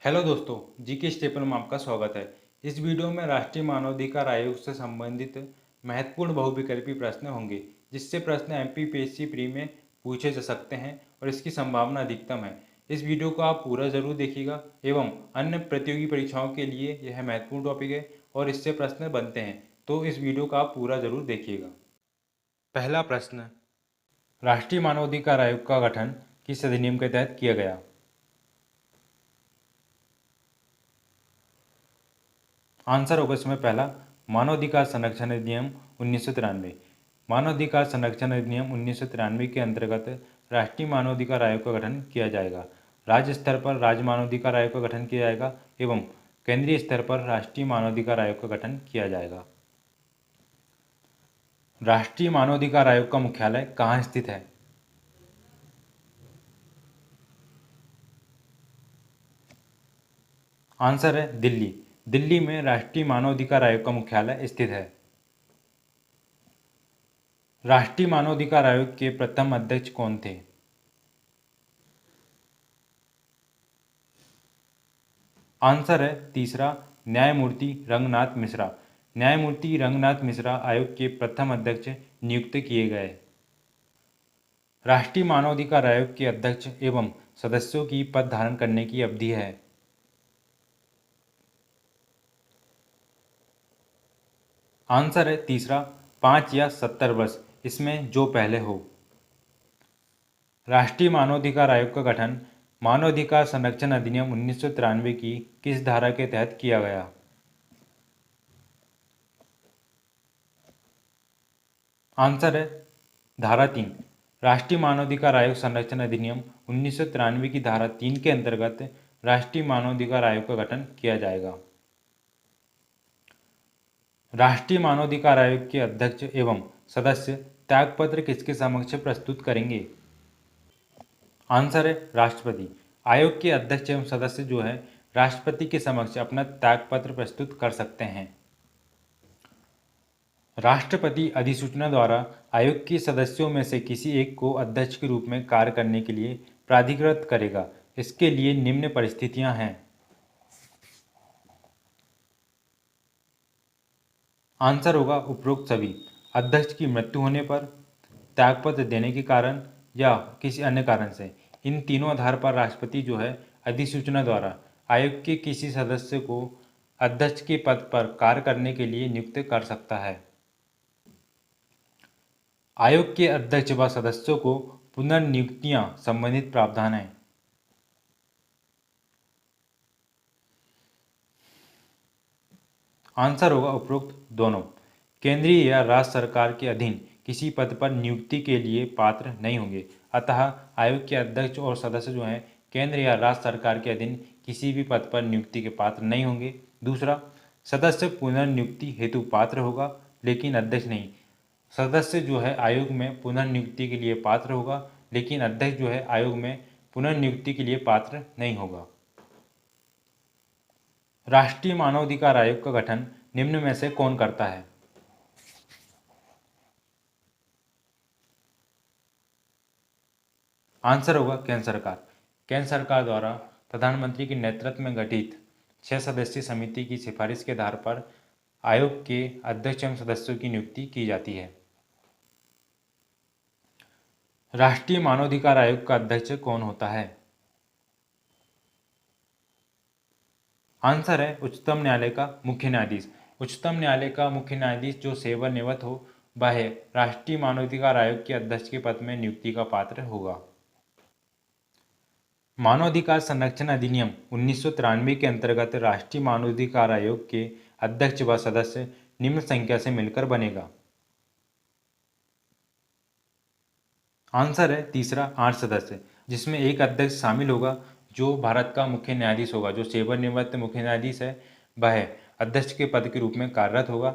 Hello दोस्तों, GK staple में आपका स्वागत है। इस वीडियो में राष्ट्रीय मानवाधिकार आयोग से संबंधित महत्वपूर्ण बहुविकल्पी प्रश्न होंगे, जिससे प्रश्न एमपीपीएससी प्री में पूछे जा सकते हैं और इसकी संभावना अधिकतम है। इस वीडियो को आप पूरा जरूर देखिएगा एवं अन्य प्रतियोगी परीक्षाओं के लिए यह महत्वपूर्ण टॉपिक है और इससे प्रश्न बनते हैं, तो इस वीडियो को आप पूरा जरूर देखिएगा। पहला प्रश्न, राष्ट्रीय मानवाधिकार आयोग का गठन किस अधिनियम के तहत किया गया? आंसर होगा इसमें पहला, मानवाधिकार संरक्षण अधिनियम 1993। मानवाधिकार संरक्षण अधिनियम 1993 के अंतर्गत राष्ट्रीय मानवाधिकार आयोग का गठन किया जाएगा। राज्य स्तर पर राज्य मानवाधिकार आयोग का गठन किया जाएगा एवं केंद्रीय स्तर पर राष्ट्रीय मानवाधिकार आयोग का गठन किया जाएगा। राष्ट्रीय मानवाधिकार आयोग का मुख्यालय कहाँ स्थित है? आंसर है दिल्ली। दिल्ली में राष्ट्रीय मानवाधिकार आयोग का मुख्यालय स्थित है। राष्ट्रीय मानवाधिकार आयोग के प्रथम अध्यक्ष कौन थे? आंसर है तीसरा, न्यायमूर्ति रंगनाथ मिश्रा। न्यायमूर्ति रंगनाथ मिश्रा आयोग के प्रथम अध्यक्ष नियुक्त किए गए। राष्ट्रीय मानवाधिकार आयोग के अध्यक्ष एवं सदस्यों की पद धारण करने की अवधि है। आंसर है तीसरा, 5 या 70 वर्ष, इसमें जो पहले हो। राष्ट्रीय मानवाधिकार आयोग का गठन मानवाधिकार संरक्षण अधिनियम 1993 की किस धारा के तहत किया गया? आंसर है धारा 3। राष्ट्रीय मानवाधिकार आयोग संरक्षण अधिनियम 1993 की धारा 3 के अंतर्गत राष्ट्रीय मानवाधिकार आयोग का गठन किया जाएगा। राष्ट्रीय मानवाधिकार आयोग के अध्यक्ष एवं सदस्य त्यागपत्र किसके समक्ष प्रस्तुत करेंगे? आंसर है राष्ट्रपति। आयोग के अध्यक्ष एवं सदस्य जो है राष्ट्रपति के समक्ष अपना त्यागपत्र प्रस्तुत कर सकते हैं। राष्ट्रपति अधिसूचना द्वारा आयोग के सदस्यों में से किसी एक को अध्यक्ष के रूप में कार्य करने के लिए प्राधिकृत करेगा। इसके लिए निम्न परिस्थितियां हैं। आंसर होगा उपरोक्त सभी। अध्यक्ष की मृत्यु होने पर, त्यागपत्र देने के कारण या किसी अन्य कारण से। इन तीनों आधार पर राष्ट्रपति जो है अधिसूचना द्वारा आयोग के किसी सदस्य को अध्यक्ष के पद पर कार्य करने के लिए नियुक्त कर सकता है। आयोग के अध्यक्ष व सदस्यों को पुनर्नियुक्तियां संबंधित प्रावधान है। आंसर होगा उपरोक्त दोनों। केंद्रीय या राज्य सरकार के अधीन किसी पद पर नियुक्ति के लिए पात्र नहीं होंगे, अतः आयोग के अध्यक्ष और सदस्य जो हैं केंद्र या राज्य सरकार के अधीन किसी भी पद पर नियुक्ति के पात्र नहीं होंगे। दूसरा, सदस्य पुनर्नियुक्ति हेतु पात्र होगा लेकिन अध्यक्ष नहीं। सदस्य जो है आयोग में पुनर्नियुक्ति के लिए पात्र होगा लेकिन अध्यक्ष जो है आयोग में पुनर्नियुक्ति के लिए पात्र नहीं होगा। राष्ट्रीय मानवाधिकार आयोग का गठन निम्न में से कौन करता है? आंसर होगा केंद्र सरकार। केंद्र सरकार द्वारा प्रधानमंत्री के नेतृत्व में गठित 6 सदस्यीय समिति की सिफारिश के आधार पर आयोग के अध्यक्ष एवं सदस्यों की नियुक्ति की जाती है। राष्ट्रीय मानवाधिकार आयोग का अध्यक्ष कौन होता है? आंसर है उच्चतम न्यायालय का मुख्य न्यायाधीश। उच्चतम न्यायालय का मुख्य न्यायाधीश जो सेवानिवृत्त हो वह राष्ट्रीय मानवाधिकार आयोग के अध्यक्ष के पद में नियुक्ति का पात्र होगा। मानवाधिकार संरक्षण अधिनियम 1993 के अंतर्गत राष्ट्रीय मानवाधिकार आयोग के अध्यक्ष व सदस्य निम्न संख्या से मिलकर बनेगा। आंसर है तीसरा, 8 सदस्य, जिसमें एक अध्यक्ष शामिल होगा जो भारत का मुख्य न्यायाधीश होगा। जो सेवानिवृत्त मुख्य न्यायाधीश है वह अध्यक्ष के पद के रूप में कार्यरत होगा।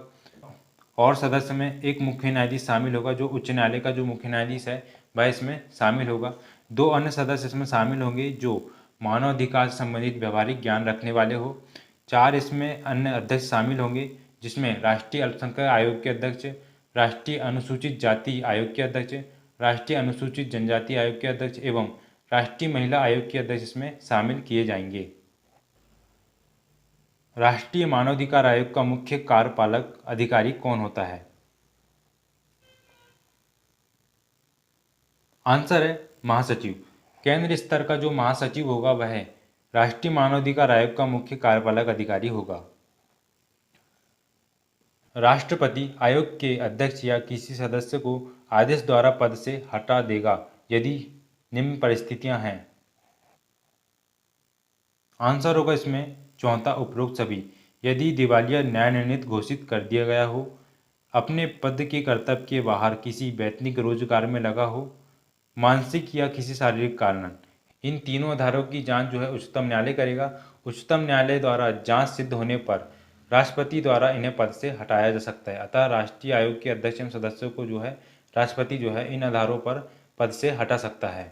और सदस्य में एक मुख्य न्यायाधीश शामिल होगा जो उच्च न्यायालय का जो मुख्य न्यायाधीश है वह इसमें शामिल होगा। 2 अन्य सदस्य इसमें शामिल होंगे जो मानवाधिकार से संबंधित व्यवहारिक ज्ञान रखने वाले हो। 4 इसमें अन्य अध्यक्ष शामिल होंगे जिसमें राष्ट्रीय अल्पसंख्यक आयोग के अध्यक्ष, राष्ट्रीय अनुसूचित जाति आयोग के अध्यक्ष, राष्ट्रीय अनुसूचित जनजाति आयोग के अध्यक्ष एवं राष्ट्रीय महिला आयोग के अध्यक्ष इसमें शामिल किए जाएंगे। राष्ट्रीय मानवाधिकार आयोग का मुख्य कार्यपालक अधिकारी कौन होता है? आंसर है महासचिव। केंद्र स्तर का जो महासचिव होगा वह राष्ट्रीय मानवाधिकार आयोग का मुख्य कार्यपालक अधिकारी होगा। राष्ट्रपति आयोग के अध्यक्ष या किसी सदस्य को आदेश द्वारा पद से हटा देगा यदि निम्न परिस्थितियां हैं। आंसर होगा इसमें चौथा उपरोक्त सभी। यदि दिवालिया न्याय निर्णीत घोषित कर दिया गया हो, अपने पद के कर्तव्य के बाहर किसी वैतनिक रोजगार में लगा हो, मानसिक या किसी शारीरिक कारण। इन तीनों आधारों की जांच जो है उच्चतम न्यायालय करेगा। उच्चतम न्यायालय द्वारा जांच सिद्ध होने पर राष्ट्रपति द्वारा इन्हें पद से हटाया जा सकता है। अतः राष्ट्रीय आयोग के अध्यक्ष एवं सदस्यों को जो है राष्ट्रपति जो है इन आधारों पर पद से हटा सकता है।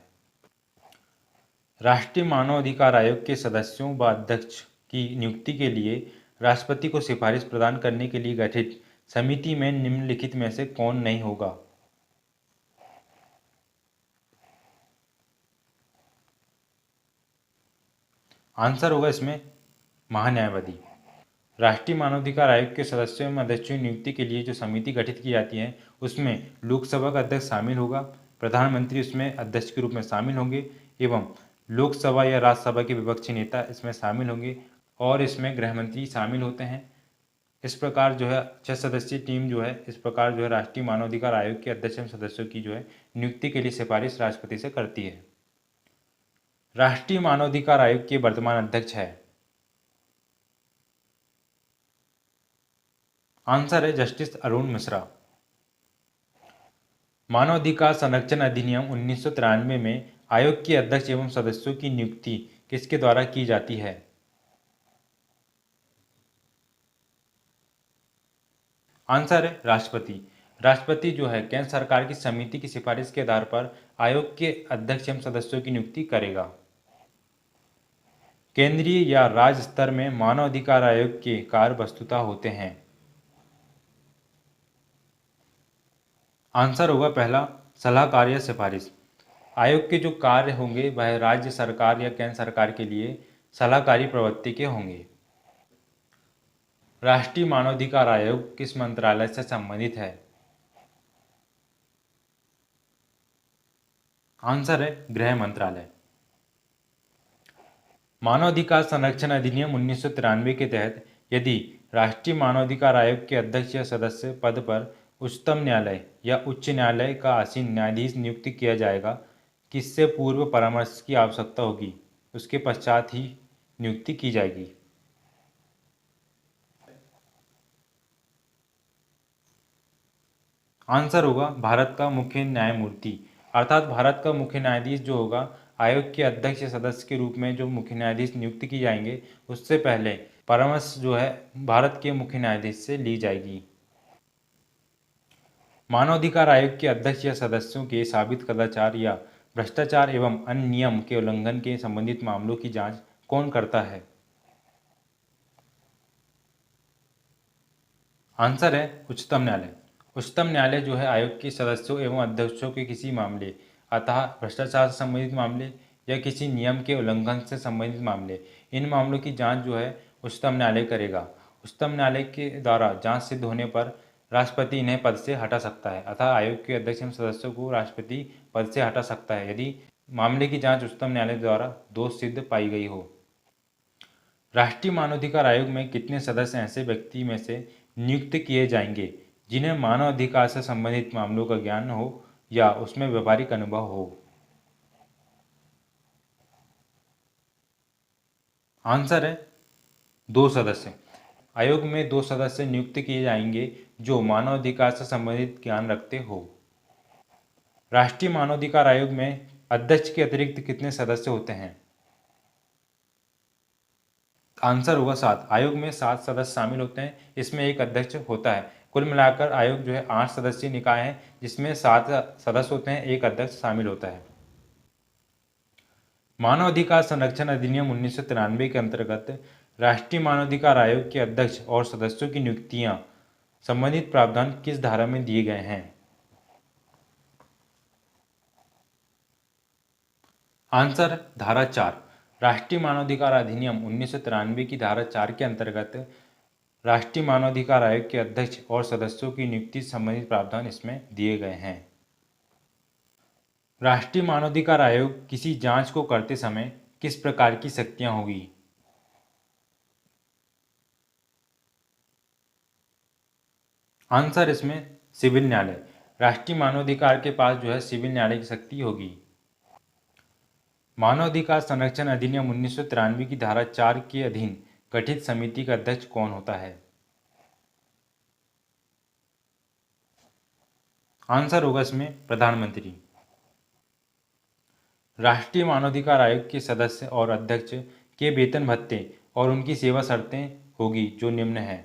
राष्ट्रीय मानवाधिकार आयोग के सदस्यों व अध्यक्ष की नियुक्ति के लिए राष्ट्रपति को सिफारिश प्रदान करने के लिए गठित समिति में निम्नलिखित में से कौन नहीं होगा? आंसर होगा इसमें महान्यायवादी। राष्ट्रीय मानवाधिकार आयोग के सदस्यों एवं अध्यक्षों की नियुक्ति के लिए जो समिति गठित की जाती है उसमें लोकसभा का अध्यक्ष शामिल होगा, प्रधानमंत्री उसमें अध्यक्ष के रूप में शामिल होंगे एवं लोकसभा या राज्यसभा के विपक्षी नेता इसमें शामिल होंगे और इसमें गृह मंत्री शामिल होते हैं। इस प्रकार जो है 6 सदस्यीय टीम जो है इस प्रकार जो है राष्ट्रीय मानवाधिकार आयोग के अध्यक्ष एवं सदस्यों की जो है नियुक्ति के लिए सिफारिश राष्ट्रपति से करती है। राष्ट्रीय मानवाधिकार आयोग के वर्तमान अध्यक्ष है। आंसर है जस्टिस अरुण मिश्रा। मानवाधिकार संरक्षण अधिनियम 1993 में आयोग के अध्यक्ष एवं सदस्यों की नियुक्ति किसके द्वारा की जाती है? आंसर है राष्ट्रपति। राष्ट्रपति जो है केंद्र सरकार की समिति की सिफारिश के आधार पर आयोग के अध्यक्ष एवं सदस्यों की नियुक्ति करेगा। केंद्रीय या राज्य स्तर में मानवाधिकार आयोग के कार्य वस्तुतः होते हैं। आंसर होगा पहला सलाहकार या सिफारिश। आयोग के जो कार्य होंगे वह राज्य सरकार या केंद्र सरकार के लिए सलाहकारी प्रवृत्ति के होंगे। राष्ट्रीय मानवाधिकार आयोग किस मंत्रालय से संबंधित है? आंसर है गृह मंत्रालय। मानवाधिकार संरक्षण अधिनियम 1993 के तहत यदि राष्ट्रीय मानवाधिकार आयोग के अध्यक्ष या सदस्य पद पर उच्चतम न्यायालय या उच्च न्यायालय का आसीन न्यायाधीश नियुक्त किया जाएगा, किससे पूर्व परामर्श की आवश्यकता होगी, उसके पश्चात ही नियुक्ति की जाएगी। आंसर होगा भारत का मुख्य न्यायमूर्ति। अर्थात भारत का मुख्य न्यायाधीश जो होगा आयोग के अध्यक्ष या सदस्य के रूप में जो मुख्य न्यायाधीश नियुक्त की जाएंगे उससे पहले परामर्श जो है भारत के मुख्य न्यायाधीश से ली जाएगी। मानवाधिकार आयोग के अध्यक्ष या सदस्यों के साबित कदाचार या भ्रष्टाचार एवं अन्य नियम के उल्लंघन के संबंधित मामलों की जांच कौन करता है? आंसर है उच्चतम न्यायालय। उच्चतम न्यायालय जो है आयोग के सदस्यों एवं अध्यक्षों के किसी मामले अतः भ्रष्टाचार से संबंधित मामले या किसी नियम के उल्लंघन से संबंधित मामले, इन मामलों की जांच जो है उच्चतम न्यायालय करेगा। उच्चतम न्यायालय के द्वारा जांच सिद्ध होने पर राष्ट्रपति इन्हें पद से हटा सकता है। अतः आयोग के अध्यक्ष एवं सदस्यों को राष्ट्रपति पद से हटा सकता है यदि मामले की जांच उच्चतम न्यायालय द्वारा दोष सिद्ध पाई गई हो। राष्ट्रीय मानवाधिकार आयोग में कितने सदस्य ऐसे व्यक्ति में से नियुक्त किए जाएंगे जिन्हें मानव अधिकार से संबंधित मामलों का ज्ञान हो या उसमें व्यावहारिक अनुभव हो? आंसर है 2 सदस्य। आयोग में 2 सदस्य नियुक्त किए जाएंगे जो मानवाधिकार से संबंधित ज्ञान रखते हो। राष्ट्रीय मानवाधिकार आयोग में अध्यक्ष के अतिरिक्त कितने सदस्य होते हैं? आंसर होगा 7। आयोग में 7 सदस्य शामिल होते हैं, इसमें एक अध्यक्ष होता है। कुल मिलाकर आयोग जो है 8 सदस्यीय निकाय है जिसमें 7 सदस्य होते हैं, एक अध्यक्ष शामिल होता है। मानवाधिकार संरक्षण अधिनियम 1993 के अंतर्गत राष्ट्रीय मानवाधिकार आयोग के अध्यक्ष और सदस्यों की नियुक्तियां संबंधित प्रावधान किस धारा में दिए गए हैं? आंसर धारा 4। राष्ट्रीय मानवाधिकार अधिनियम 1993 की धारा 4 के अंतर्गत राष्ट्रीय मानवाधिकार आयोग के अध्यक्ष और सदस्यों की नियुक्ति संबंधित प्रावधान इसमें दिए गए हैं। राष्ट्रीय मानवाधिकार आयोग किसी जांच को करते समय किस प्रकार की शक्तियां होगी? आंसर इसमें सिविल न्यायालय। राष्ट्रीय मानवाधिकार के पास जो है सिविल न्यायालय की शक्ति होगी। मानवाधिकार संरक्षण अधिनियम 1993 की धारा 4 के अधीन गठित समिति का अध्यक्ष कौन होता है? आंसर होगा इसमें प्रधानमंत्री। राष्ट्रीय मानवाधिकार आयोग के सदस्य और अध्यक्ष के वेतन भत्ते और उनकी सेवा शर्तें होगी जो निम्न है।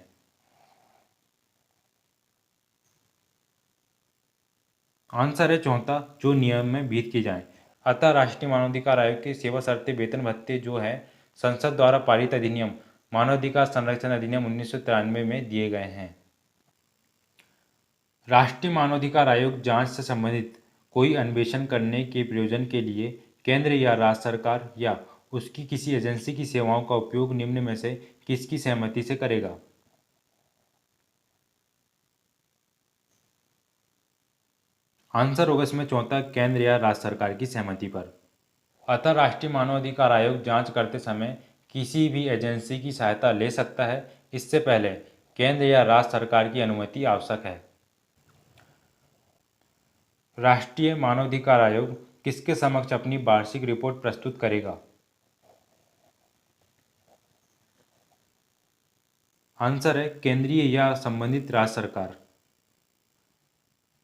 आंसर है चौथा, जो नियम में विहित की जाए। अतः राष्ट्रीय मानवाधिकार आयोग के सेवा शर्तें वेतन भत्ते जो है संसद द्वारा पारित अधिनियम मानवाधिकार संरक्षण अधिनियम 1993 में दिए गए हैं। राष्ट्रीय मानवाधिकार आयोग जांच से संबंधित कोई अन्वेषण करने के प्रयोजन के लिए केंद्र या राज्य सरकार या उसकी किसी एजेंसी की सेवाओं का उपयोग निम्न में से किसकी सहमति से करेगा? आंसर होगा इसमें चौथा, केंद्र या राज्य सरकार की सहमति पर। अतः राष्ट्रीय मानवाधिकार आयोग जांच करते समय किसी भी एजेंसी की सहायता ले सकता है। इससे पहले केंद्र या राज्य सरकार की अनुमति आवश्यक है। राष्ट्रीय मानवाधिकार आयोग किसके समक्ष अपनी वार्षिक रिपोर्ट प्रस्तुत करेगा? आंसर है केंद्रीय या संबंधित राज्य सरकार।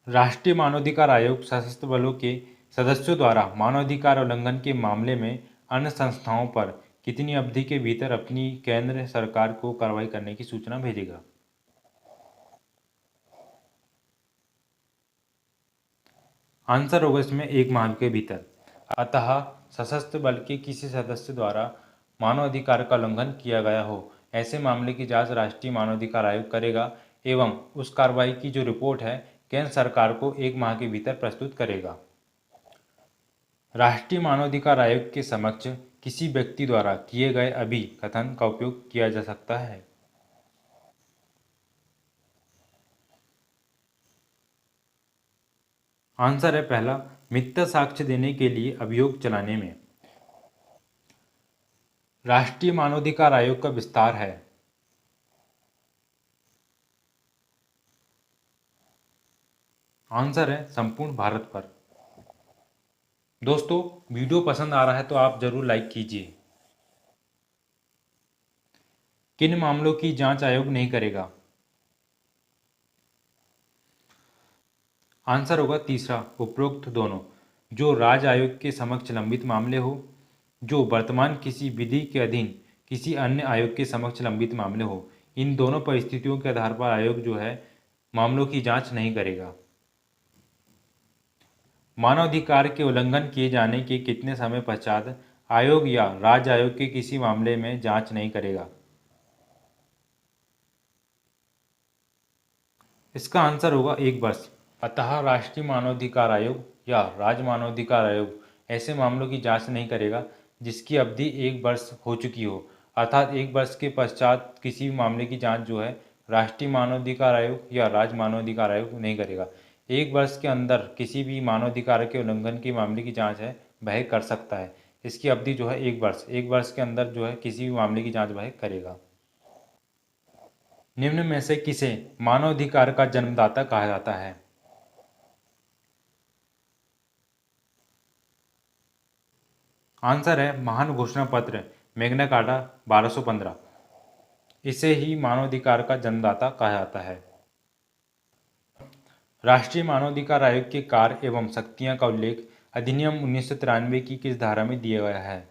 राष्ट्रीय मानवाधिकार आयोग सशस्त्र बलों के सदस्यों द्वारा मानवाधिकार उल्लंघन के मामले में अन्य संस्थाओं पर कितनी अवधि के भीतर अपनी केंद्र सरकार को कार्रवाई करने की सूचना भेजेगा? आंसर होगा इसमें 1 माह के भीतर। अतः सशस्त्र बल के किसी सदस्य द्वारा मानवाधिकार का उल्लंघन किया गया हो ऐसे मामले की जांच राष्ट्रीय मानवाधिकार आयोग करेगा एवं उस कार्रवाई की जो रिपोर्ट है केंद्र सरकार को 1 माह के भीतर प्रस्तुत करेगा। राष्ट्रीय मानवाधिकार आयोग के समक्ष किसी व्यक्ति द्वारा किए गए अभिकथन का उपयोग किया जा सकता है? आंसर है पहला, मिथ्या साक्ष्य देने के लिए अभियोग चलाने में। राष्ट्रीय मानवाधिकार आयोग का विस्तार है? आंसर है संपूर्ण भारत पर। दोस्तों वीडियो पसंद आ रहा है तो आप जरूर लाइक कीजिए। किन मामलों की जांच आयोग नहीं करेगा? आंसर होगा तीसरा, उपरोक्त दोनों। जो राज्य आयोग के समक्ष लंबित मामले हो, जो वर्तमान किसी विधि के अधीन किसी अन्य आयोग के समक्ष लंबित मामले हो, इन दोनों परिस्थितियों के आधार पर आयोग जो है मामलों की जांच नहीं करेगा। मानवाधिकार के उल्लंघन किए जाने के कितने समय पश्चात आयोग या राज्य आयोग के किसी मामले में जांच नहीं करेगा? इसका आंसर होगा 1 वर्ष। अतः राष्ट्रीय मानवाधिकार आयोग या राज्य मानवाधिकार आयोग ऐसे मामलों की जांच नहीं करेगा जिसकी अवधि 1 वर्ष हो चुकी हो। अर्थात 1 वर्ष के पश्चात किसी भी मामले की जांच जो है राष्ट्रीय मानवाधिकार आयोग या राज्य मानवाधिकार आयोग नहीं करेगा। 1 वर्ष के अंदर किसी भी मानवाधिकार के उल्लंघन के मामले की जांच है वह कर सकता है। इसकी अवधि जो है 1 वर्ष, 1 वर्ष के अंदर जो है किसी भी मामले की जांच वह करेगा। निम्न में से किसे मानवाधिकार का जन्मदाता कहा जाता है? आंसर है महान घोषणा पत्र मैग्ना कार्टा 1215। इसे ही मानवाधिकार का जन्मदाता कहा जाता है। राष्ट्रीय मानवाधिकार आयोग के कार्य एवं शक्तियां का उल्लेख अधिनियम 1993 की किस धारा में दिया गया है?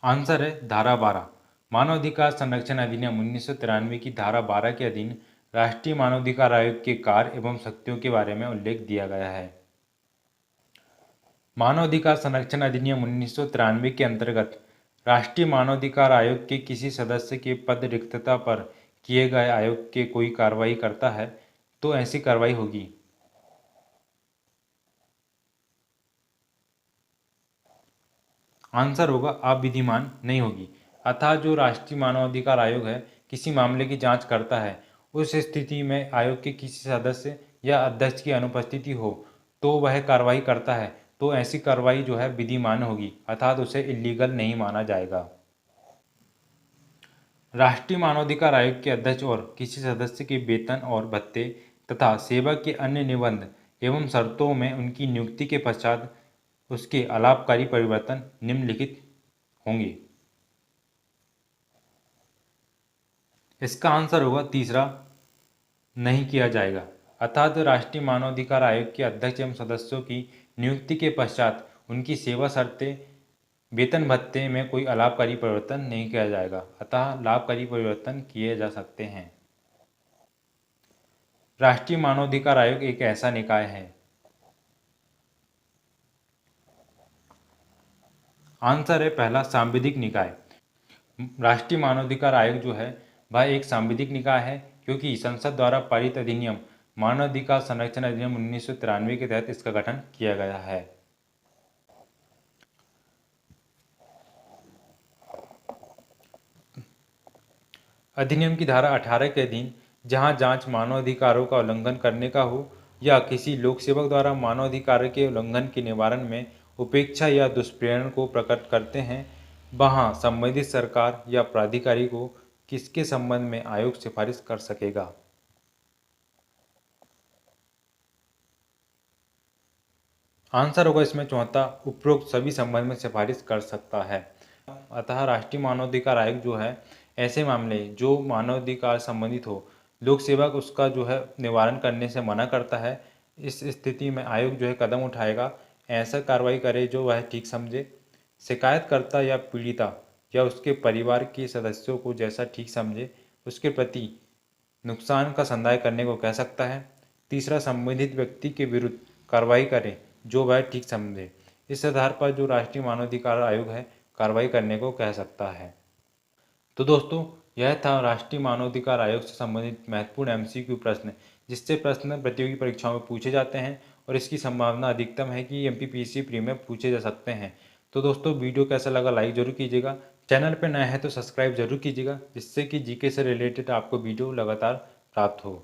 आंसर है धारा 12। मानवाधिकार संरक्षण अधिनियम 1993 की धारा 12 के अधीन राष्ट्रीय मानवाधिकार आयोग के कार्य एवं शक्तियों के बारे में उल्लेख दिया गया है। मानवाधिकार संरक्षण अधिनियम 1993 के अंतर्गत राष्ट्रीय मानवाधिकार आयोग के किसी सदस्य के पद रिक्तता पर किए गए आयोग के कोई कार्रवाई करता है तो ऐसी कार्रवाई होगी। आंसर होगा अविधिमान नहीं होगी। अतः जो राष्ट्रीय मानवाधिकार आयोग है किसी मामले की जांच करता है, उस स्थिति में आयोग के किसी सदस्य या अध्यक्ष की अनुपस्थिति हो तो वह कार्रवाई करता है, तो ऐसी कार्रवाई जो है विधिमान होगी, अर्थात उसे इलीगल नहीं माना जाएगा। राष्ट्रीय मानवाधिकार आयोग के अध्यक्ष और किसी सदस्य के वेतन और भत्ते तथा सेवा के अन्य निबंध एवं शर्तों में उनकी नियुक्ति के पश्चात उसके अलाभकारी परिवर्तन निम्नलिखित होंगे। इसका आंसर होगा तीसरा, नहीं किया जाएगा। अर्थात राष्ट्रीय मानवाधिकार आयोग के अध्यक्ष एवं सदस्यों की नियुक्ति के पश्चात उनकी सेवा शर्तें वेतन भत्ते में कोई अलाभकारी परिवर्तन नहीं किया जाएगा, अतः लाभकारी परिवर्तन किए जा सकते हैं। राष्ट्रीय मानवाधिकार आयोग एक ऐसा निकाय है। आंसर है पहला, सांविधिक निकाय। राष्ट्रीय मानवाधिकार आयोग जो है वह एक सांविधिक निकाय है, क्योंकि संसद द्वारा पारित अधिनियम मानवाधिकार संरक्षण अधिनियम 1993 के तहत इसका गठन किया गया है। अधिनियम की धारा 18 के अधीन जहां जांच मानवाधिकारों का उल्लंघन करने का हो या किसी लोक सेवक द्वारा मानवाधिकार के उल्लंघन के निवारण में उपेक्षा या दुष्प्रेरण को प्रकट करते हैं, वहां संबंधित सरकार या प्राधिकारी को किसके संबंध में आयोग सिफारिश कर सकेगा। आंसर होगा इसमें चौथा, उपरोक्त सभी संबंध में सिफारिश कर सकता है। अतः राष्ट्रीय मानवाधिकार आयोग जो है ऐसे मामले जो मानवाधिकार संबंधित हो, लोक सेवक उसका जो है निवारण करने से मना करता है, इस स्थिति में आयोग जो है कदम उठाएगा, ऐसा कार्रवाई करे जो वह ठीक समझे। शिकायतकर्ता या पीड़िता या उसके परिवार के सदस्यों को जैसा ठीक समझे उसके प्रति नुकसान का संदाय करने को कह सकता है। तीसरा, संबंधित व्यक्ति के विरुद्ध कार्रवाई करे जो वह ठीक समझे। इस आधार पर जो राष्ट्रीय मानवाधिकार आयोग है कार्रवाई करने को कह सकता है। तो दोस्तों, यह था राष्ट्रीय मानवाधिकार आयोग से संबंधित महत्वपूर्ण एमसीक्यू प्रश्न, जिससे प्रश्न प्रतियोगी परीक्षाओं में पूछे जाते हैं और इसकी संभावना अधिकतम है कि एमपीपीएससी प्री में पूछे जा सकते हैं। तो दोस्तों, वीडियो कैसा लगा लाइक जरूर कीजिएगा, चैनल पर नए हैं तो सब्सक्राइब जरूर कीजिएगा, जिससे कि जीके से रिलेटेड आपको वीडियो लगातार प्राप्त हो।